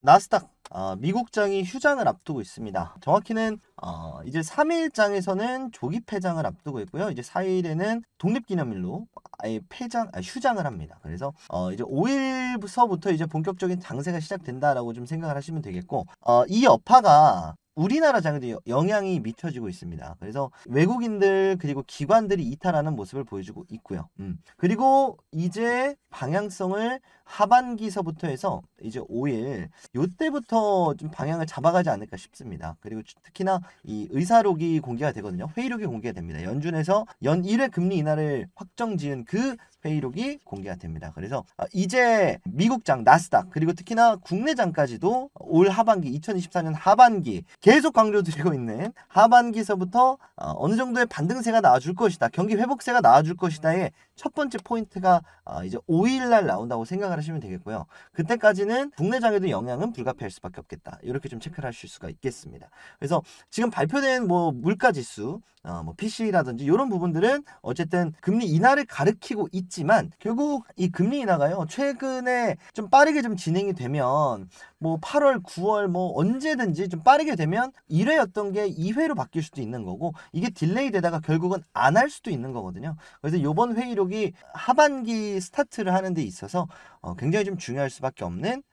나스닥 미국장이 휴장을 앞두고 있습니다. 정확히는 이제 3일장에서는 조기 폐장을 앞두고 있고요. 이제 4일에는 독립기념일로 아예 휴장을 합니다. 그래서 이제 5일서부터 이제 본격적인 장세가 시작된다라고 좀 생각을 하시면 되겠고, 이 여파가 우리나라 장에도 영향이 미쳐지고 있습니다. 그래서 외국인들 그리고 기관들이 이탈하는 모습을 보여주고 있고요. 그리고 이제 방향성을 하반기서부터 해서 이제 5일 요때부터 좀 방향을 잡아가지 않을까 싶습니다. 그리고 특히나 이 의사록이 공개가 되거든요. 회의록이 공개가 됩니다. 연준에서 연 1회 금리 인하를 확정 지은 그 회의록이 공개가 됩니다. 그래서 이제 미국장, 나스닥 그리고 특히나 국내장까지도 올 하반기 2024년 하반기 계속 강조드리고 있는 하반기서부터 어느 정도의 반등세가 나와줄 것이다. 경기 회복세가 나와줄 것이다의 첫 번째 포인트가 이제 5일날 나온다고 생각을 하시면 되겠고요. 그때까지는 국내장에도 영향은 불가피할 수밖에 없겠다. 이렇게 좀 체크를 하실 수가 있겠습니다. 그래서 지금 발표된 뭐 물가지수, 뭐 PC라든지 이런 부분들은 어쨌든 금리 인하를 가리키고 있지만 결국 이 금리 인하가요 최근에 좀 빠르게 좀 진행이 되면 뭐 8월, 9월 뭐 언제든지 좀 빠르게 되면 1회였던 게 2회로 바뀔 수도 있는 거고 이게 딜레이 되다가 결국은 안 할 수도 있는 거거든요. 그래서 이번 회의록이 하반기 스타트를 하는 데 있어서 굉장히 좀 중요할 수밖에 없는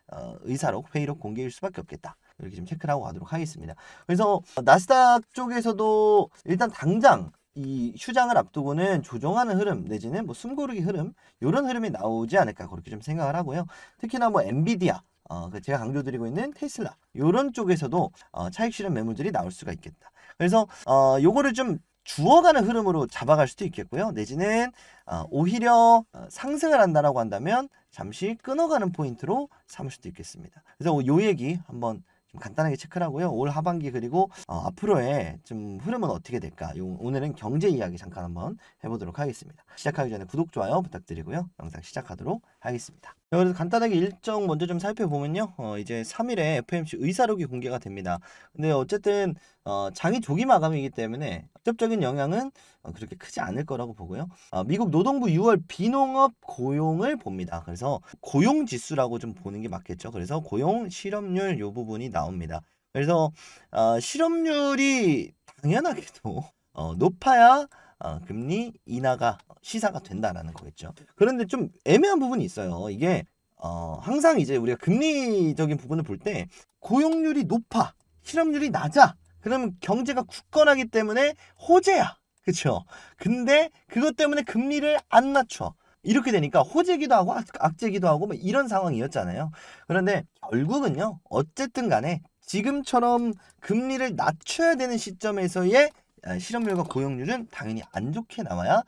의사록, 회의록 공개일 수밖에 없겠다. 이렇게 좀 체크를 하고 가도록 하겠습니다. 그래서 나스닥 쪽에서도 일단 당장 이 휴장을 앞두고는 조정하는 흐름 내지는 뭐 숨고르기 흐름 이런 흐름이 나오지 않을까 그렇게 좀 생각을 하고요. 특히나 뭐 엔비디아 제가 강조드리고 있는 테슬라 이런 쪽에서도 차익 실현 매물들이 나올 수가 있겠다. 그래서 요거를 좀 주어가는 흐름으로 잡아갈 수도 있겠고요. 내지는 오히려 상승을 한다라고 한다면 잠시 끊어가는 포인트로 삼을 수도 있겠습니다. 그래서 요 얘기 한번 좀 간단하게 체크를 하고요. 올 하반기 그리고 앞으로의 좀 흐름은 어떻게 될까? 오늘은 경제 이야기 잠깐 한번 해보도록 하겠습니다. 시작하기 전에 구독, 좋아요 부탁드리고요. 영상 시작하도록 하겠습니다. 그래서 간단하게 일정 먼저 좀 살펴보면요. 이제 3일에 FOMC 의사록이 공개가 됩니다. 근데 어쨌든 장이 조기 마감이기 때문에 직접적인 영향은 그렇게 크지 않을 거라고 보고요. 미국 노동부 6월 비농업 고용을 봅니다. 그래서 고용 지수라고 좀 보는 게 맞겠죠. 그래서 고용 실업률 요 부분이 나옵니다. 그래서 실업률이 당연하게도 높아야 금리 인하가 시사가 된다라는 거겠죠. 그런데 좀 애매한 부분이 있어요. 이게 항상 이제 우리가 금리적인 부분을 볼 때 고용률이 높아, 실업률이 낮아. 그러면 경제가 굳건하기 때문에 호재야. 그쵸? 근데 그것 때문에 금리를 안 낮춰. 이렇게 되니까 호재기도 하고 악재기도 하고 뭐 이런 상황이었잖아요. 그런데 결국은요. 어쨌든 간에 지금처럼 금리를 낮춰야 되는 시점에서의 실업률과 고용률은 당연히 안 좋게 나와야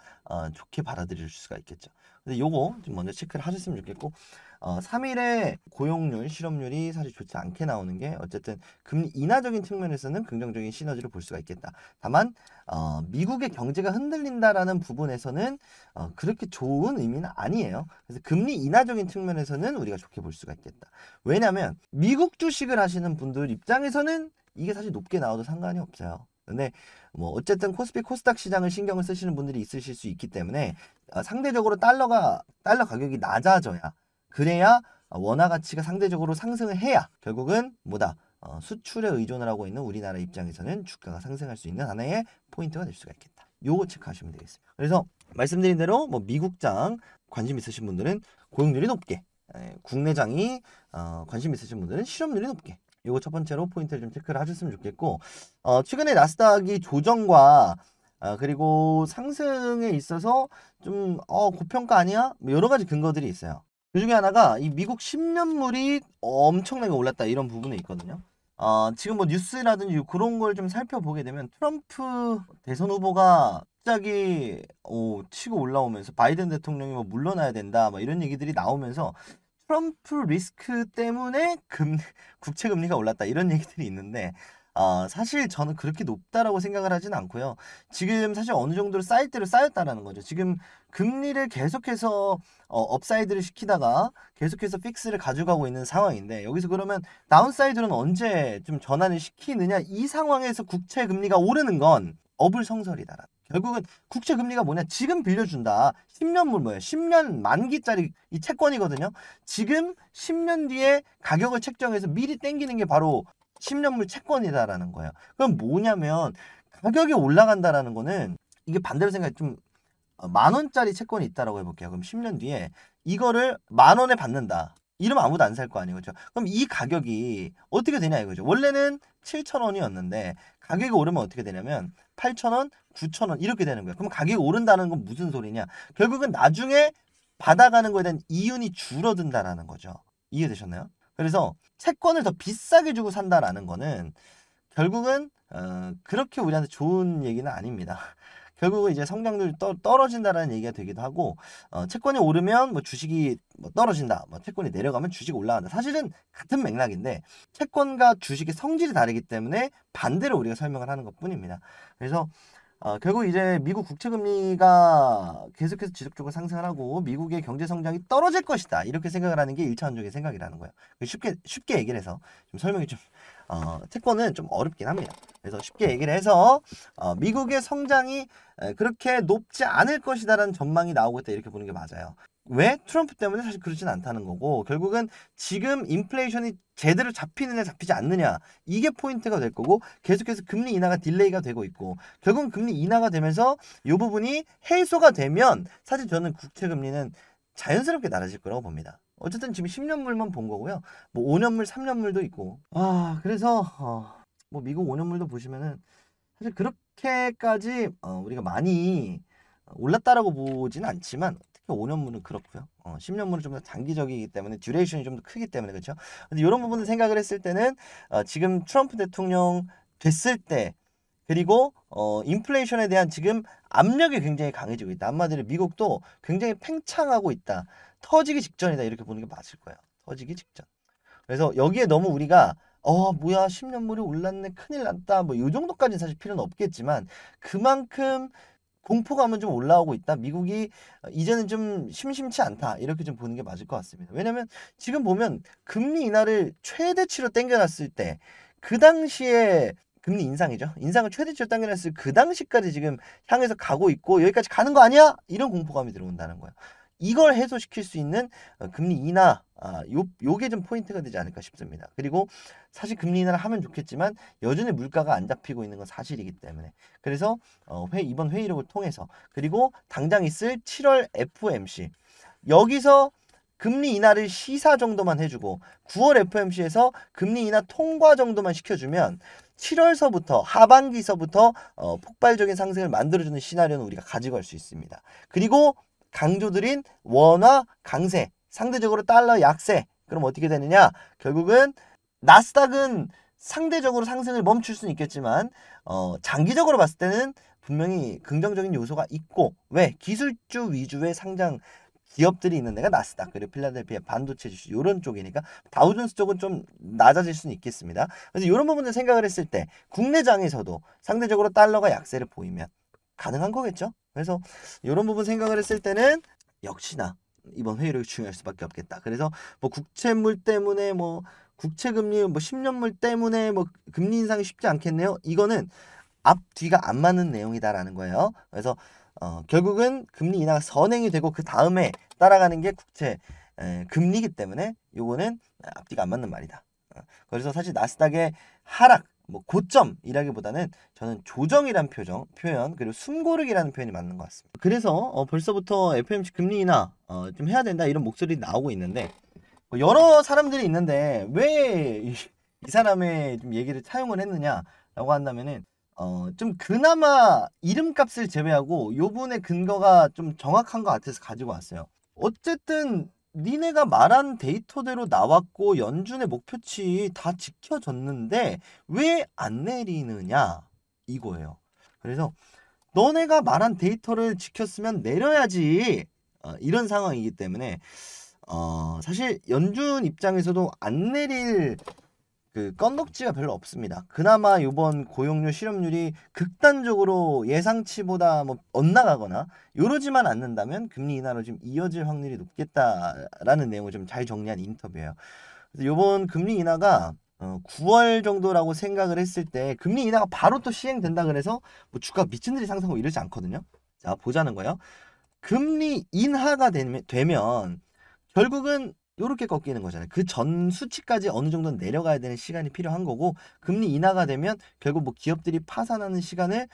좋게 받아들일 수가 있겠죠. 근데 요거 좀 먼저 체크를 하셨으면 좋겠고 3일에 고용률, 실업률이 사실 좋지 않게 나오는 게 어쨌든 금리 인하적인 측면에서는 긍정적인 시너지를 볼 수가 있겠다. 다만 미국의 경제가 흔들린다라는 부분에서는 그렇게 좋은 의미는 아니에요. 그래서 금리 인하적인 측면에서는 우리가 좋게 볼 수가 있겠다. 왜냐하면 미국 주식을 하시는 분들 입장에서는 이게 사실 높게 나와도 상관이 없어요. 근데 뭐 어쨌든 코스피 코스닥 시장을 신경을 쓰시는 분들이 있으실 수 있기 때문에 상대적으로 달러 가격이 낮아져야 그래야 원화 가치가 상대적으로 상승을 해야 결국은 뭐다 수출에 의존을 하고 있는 우리나라 입장에서는 주가가 상승할 수 있는 하나의 포인트가 될 수가 있겠다. 요거 체크하시면 되겠습니다. 그래서 말씀드린 대로 뭐 미국장 관심 있으신 분들은 고용률이 높게, 국내장이 관심 있으신 분들은 실업률이 높게. 요거 첫 번째로 포인트를 좀 체크를 하셨으면 좋겠고 최근에 나스닥이 조정과 그리고 상승에 있어서 좀 고평가 아니야? 뭐 여러 가지 근거들이 있어요. 그 중에 하나가 이 미국 10년물이 엄청나게 올랐다 이런 부분에 있거든요. 지금 뭐 뉴스라든지 그런 걸 좀 살펴보게 되면 트럼프 대선 후보가 갑자기 치고 올라오면서 바이든 대통령이 뭐 물러나야 된다 뭐 이런 얘기들이 나오면서 트럼프 리스크 때문에 국채 금리가 올랐다 이런 얘기들이 있는데 사실 저는 그렇게 높다라고 생각을 하진 않고요. 지금 사실 어느 정도로 쌓일 대로 쌓였다라는 거죠. 지금 금리를 계속해서 업사이드를 시키다가 계속해서 픽스를 가져가고 있는 상황인데 여기서 그러면 다운사이드는 언제 좀 전환을 시키느냐 이 상황에서 국채 금리가 오르는 건 어불성설이다. 결국은 국채 금리가 뭐냐? 지금 빌려준다. 10년물 뭐예요? 10년 만기짜리 이 채권이거든요. 지금 10년 뒤에 가격을 책정해서 미리 땡기는 게 바로 10년물 채권이다라는 거예요. 그럼 뭐냐면 가격이 올라간다라는 거는 이게 반대로 생각해 좀 10,000원짜리 채권이 있다라고 해볼게요. 그럼 10년 뒤에 이거를 10,000원에 받는다. 이러면 아무도 안 살 거 아니에요. 그렇죠? 그럼 이 가격이 어떻게 되냐 이거죠. 원래는 7,000원이었는데 가격이 오르면 어떻게 되냐면 8,000원, 9,000원 이렇게 되는 거예요. 그럼 가격이 오른다는 건 무슨 소리냐? 결국은 나중에 받아가는 거에 대한 이윤이 줄어든다라는 거죠. 이해되셨나요? 그래서 채권을 더 비싸게 주고 산다라는 거는 결국은 그렇게 우리한테 좋은 얘기는 아닙니다. 결국은 이제 성장률이 떨어진다라는 얘기가 되기도 하고 채권이 오르면 뭐 주식이 뭐 떨어진다, 뭐 채권이 내려가면 주식이 올라간다. 사실은 같은 맥락인데 채권과 주식의 성질이 다르기 때문에 반대로 우리가 설명을 하는 것뿐입니다. 그래서 결국 이제 미국 국채 금리가 계속해서 지속적으로 상승을 하고 미국의 경제 성장이 떨어질 것이다 이렇게 생각을 하는 게 1차원적인 생각이라는 거예요. 쉽게 얘기를 해서 좀 설명이 좀 채권은 좀 어렵긴 합니다. 그래서 쉽게 얘기를 해서 미국의 성장이 그렇게 높지 않을 것이다라는 전망이 나오고 있다 이렇게 보는 게 맞아요. 왜? 트럼프 때문에 사실 그렇진 않다는 거고 결국은 지금 인플레이션이 제대로 잡히느냐 잡히지 않느냐 이게 포인트가 될 거고 계속해서 금리 인하가 딜레이가 되고 있고 결국은 금리 인하가 되면서 이 부분이 해소가 되면 사실 저는 국채 금리는 자연스럽게 낮아질 거라고 봅니다. 어쨌든 지금 10년물만 본 거고요. 뭐 5년물, 3년물도 있고. 그래서 뭐 미국 5년물도 보시면은 사실 그렇게까지 우리가 많이 올랐다라고 보지는 않지만 특히 5년물은 그렇고요. 10년물은 좀 더 장기적이기 때문에 듀레이션이 좀 더 크기 때문에 그렇죠. 근데 이런 부분을 생각을 했을 때는 지금 트럼프 대통령 됐을 때 그리고 인플레이션에 대한 지금 압력이 굉장히 강해지고 있다. 한마디로 미국도 굉장히 팽창하고 있다. 터지기 직전이다. 이렇게 보는 게 맞을 거예요. 터지기 직전. 그래서 여기에 너무 우리가 뭐야 10년물이 올랐네 큰일 났다 뭐 이 정도까지는 사실 필요는 없겠지만 그만큼 공포감은 좀 올라오고 있다. 미국이 이제는 좀 심심치 않다. 이렇게 좀 보는 게 맞을 것 같습니다. 왜냐면 지금 보면 금리 인하를 최대치로 땡겨놨을 때 그 당시에 금리 인상이죠. 인상을 최대치로 당겨놨을 그 당시까지 지금 향해서 가고 있고 여기까지 가는 거 아니야? 이런 공포감이 들어온다는 거예요. 이걸 해소시킬 수 있는 금리 인하 요게 좀 포인트가 되지 않을까 싶습니다. 그리고 사실 금리 인하를 하면 좋겠지만 여전히 물가가 안 잡히고 있는 건 사실이기 때문에 그래서 이번 회의록을 통해서 그리고 당장 있을 7월 FOMC 여기서 금리 인하를 시사 정도만 해주고 9월 FOMC에서 금리 인하 통과 정도만 시켜주면 7월서부터 하반기서부터 폭발적인 상승을 만들어주는 시나리오는 우리가 가지고 갈 수 있습니다. 그리고 강조드린 원화 강세, 상대적으로 달러 약세. 그럼 어떻게 되느냐? 결국은 나스닥은 상대적으로 상승을 멈출 수는 있겠지만 장기적으로 봤을 때는 분명히 긍정적인 요소가 있고 왜? 기술주 위주의 상장 기업들이 있는 데가 나스닥 그리고 필라델피아 반도체 주식 이런 쪽이니까 다우존스 쪽은 좀 낮아질 수는 있겠습니다. 그래서 이런 부분을 생각을 했을 때 국내장에서도 상대적으로 달러가 약세를 보이면 가능한 거겠죠. 그래서 이런 부분 생각을 했을 때는 역시나 이번 회의록이 중요할 수밖에 없겠다. 그래서 뭐 국채물 때문에 뭐 국채금리 뭐 10년물 때문에 뭐 금리 인상이 쉽지 않겠네요. 이거는 앞뒤가 안 맞는 내용이다라는 거예요. 그래서 결국은 금리 인하가 선행이 되고 그 다음에 따라가는 게 국채 금리이기 때문에 요거는 앞뒤가 안 맞는 말이다. 그래서 사실 나스닥의 하락 뭐 고점이라기보다는 저는 조정이란 표현 그리고 숨고르기라는 표현이 맞는 것 같습니다. 그래서 벌써부터 FOMC 금리 인하 좀 해야 된다 이런 목소리 나오고 있는데 여러 사람들이 있는데 왜 이 사람의 좀 얘기를 차용을 했느냐라고 한다면은 좀 그나마 이름값을 제외하고 요분의 근거가 좀 정확한 것 같아서 가지고 왔어요. 어쨌든 니네가 말한 데이터대로 나왔고 연준의 목표치 다 지켜졌는데 왜 안 내리느냐 이거예요. 그래서 너네가 말한 데이터를 지켰으면 내려야지 이런 상황이기 때문에 사실 연준 입장에서도 안 내릴 그 건덕지가 별로 없습니다. 그나마 이번 고용률 실업률이 극단적으로 예상치보다 뭐 엇나가거나 이러지만 않는다면 금리 인하로 좀 이어질 확률이 높겠다라는 내용을 좀 잘 정리한 인터뷰예요. 그래서 이번 금리 인하가 9월 정도라고 생각을 했을 때 금리 인하가 바로 또 시행된다 그래서 뭐 주가 미친 듯이 상승하고 이러지 않거든요. 자, 보자는 거예요. 금리 인하가 되면 결국은 요렇게 꺾이는 거잖아요. 그 전 수치까지 어느 정도는 내려가야 되는 시간이 필요한 거고, 금리 인하가 되면 결국 뭐 기업들이 파산하는 시간을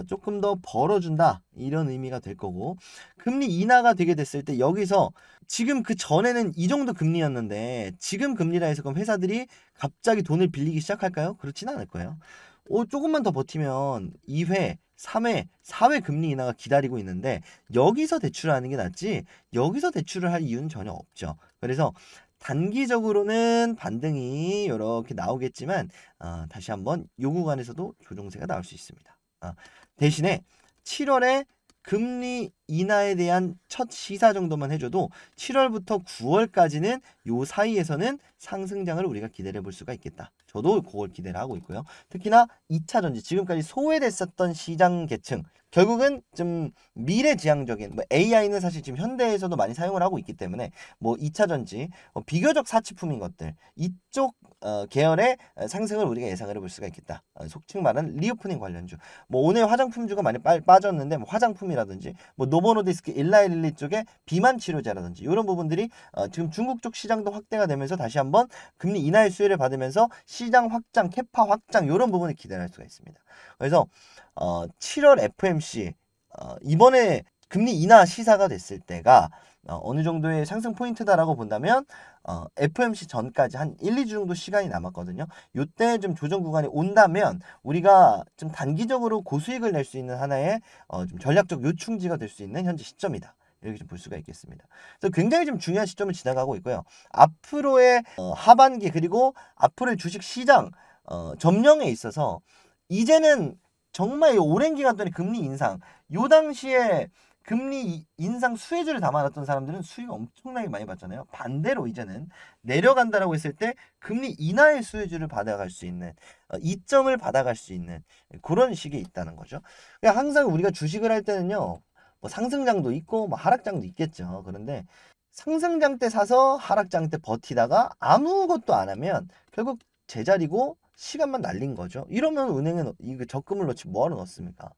조금 더 벌어준다, 이런 의미가 될 거고, 금리 인하가 되게 됐을 때 여기서 지금 그 전에는 이 정도 금리였는데 지금 금리라 해서 그럼 회사들이 갑자기 돈을 빌리기 시작할까요? 그렇지는 않을 거예요. 조금만 더 버티면 2회, 3회, 4회 금리 인하가 기다리고 있는데 여기서 대출을 하는 게 낫지 여기서 대출을 할 이유는 전혀 없죠. 그래서 단기적으로는 반등이 이렇게 나오겠지만 다시 한번 요 구간에서도 조정세가 나올 수 있습니다. 대신에 7월에 금리 인하에 대한 첫 시사 정도만 해줘도 7월부터 9월까지는 요 사이에서는 상승장을 우리가 기대해 볼 수가 있겠다. 저도 그걸 기대를 하고 있고요. 특히나 2차 전지, 지금까지 소외됐었던 시장 계층, 결국은 좀 미래지향적인, 뭐 AI는 사실 지금 현대에서도 많이 사용을 하고 있기 때문에 뭐 2차 전지, 비교적 사치품인 것들, 이쪽 계열의 상승을 우리가 예상을 해볼 수가 있겠다. 속칭 말하는 리오프닝 관련주. 뭐 오늘 화장품주가 많이 빠졌는데 뭐 화장품이라든지 뭐 노보노디스크, 일라일리 쪽에 비만 치료제라든지 이런 부분들이 지금 중국 쪽 시장도 확대가 되면서 다시 한번 금리 인하의 수혜를 받으면서 시장 확장, 캐파 확장 이런 부분을 기대할 수가 있습니다. 그래서 7월 FMC 이번에 금리 인하 시사가 됐을 때가 어느 정도의 상승 포인트다라고 본다면 FMC 전까지 한 1, 2주 정도 시간이 남았거든요. 이때 좀 조정 구간이 온다면 우리가 좀 단기적으로 고수익을 낼 수 있는 하나의 좀 전략적 요충지가 될 수 있는 현재 시점이다. 이렇게 좀 볼 수가 있겠습니다. 그래서 굉장히 좀 중요한 시점을 지나가고 있고요. 앞으로의 하반기 그리고 앞으로의 주식 시장 점령에 있어서 이제는 정말 오랜 기간 동안 금리 인상, 요 당시에 금리 인상 수혜주를 담아놨던 사람들은 수익 엄청나게 많이 봤잖아요. 반대로 이제는 내려간다라고 했을 때 금리 인하의 수혜주를 받아갈 수 있는, 이점을 받아갈 수 있는 그런 식이 있다는 거죠. 그러니까 항상 우리가 주식을 할 때는요, 뭐 상승장도 있고 뭐 하락장도 있겠죠. 그런데 상승장 때 사서 하락장 때 버티다가 아무것도 안 하면 결국 제자리고 시간만 날린 거죠. 이러면 은행은 이거 적금을 넣지 뭐하러 넣습니까?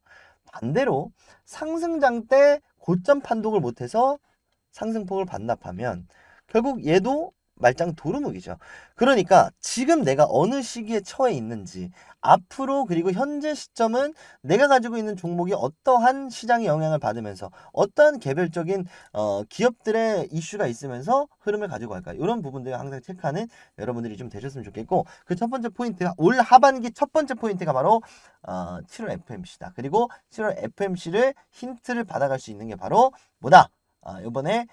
반대로 상승장 때 고점 판독을 못해서 상승폭을 반납하면 결국 얘도 말짱 도루묵이죠. 그러니까 지금 내가 어느 시기에 처해 있는지, 앞으로 그리고 현재 시점은 내가 가지고 있는 종목이 어떠한 시장의 영향을 받으면서 어떠한 개별적인 기업들의 이슈가 있으면서 흐름을 가지고 갈까, 이런 부분들을 항상 체크하는 여러분들이 좀 되셨으면 좋겠고, 그 첫 번째 포인트가 올 하반기 첫 번째 포인트가 바로 7월 FMC다. 그리고 7월 FMC를 힌트를 받아갈 수 있는 게 바로 뭐다? 이번에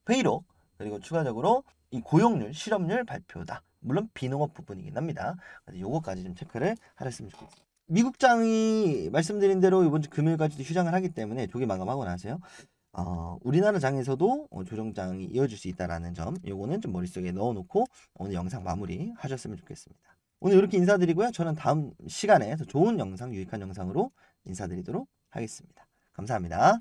회의록, 그리고 추가적으로 이 고용률, 실업률 발표다. 물론 비농업 부분이긴 합니다. 그래서 요거까지 좀 체크를 하셨으면 좋겠습니다. 미국장이 말씀드린 대로 이번 주 금요일까지도 휴장을 하기 때문에 조기 마감하고 나세요. 우리나라 장에서도 조정장이 이어질 수 있다라는 점, 요거는 좀 머릿속에 넣어놓고 오늘 영상 마무리 하셨으면 좋겠습니다. 오늘 이렇게 인사드리고요. 저는 다음 시간에 더 좋은 영상, 유익한 영상으로 인사드리도록 하겠습니다. 감사합니다.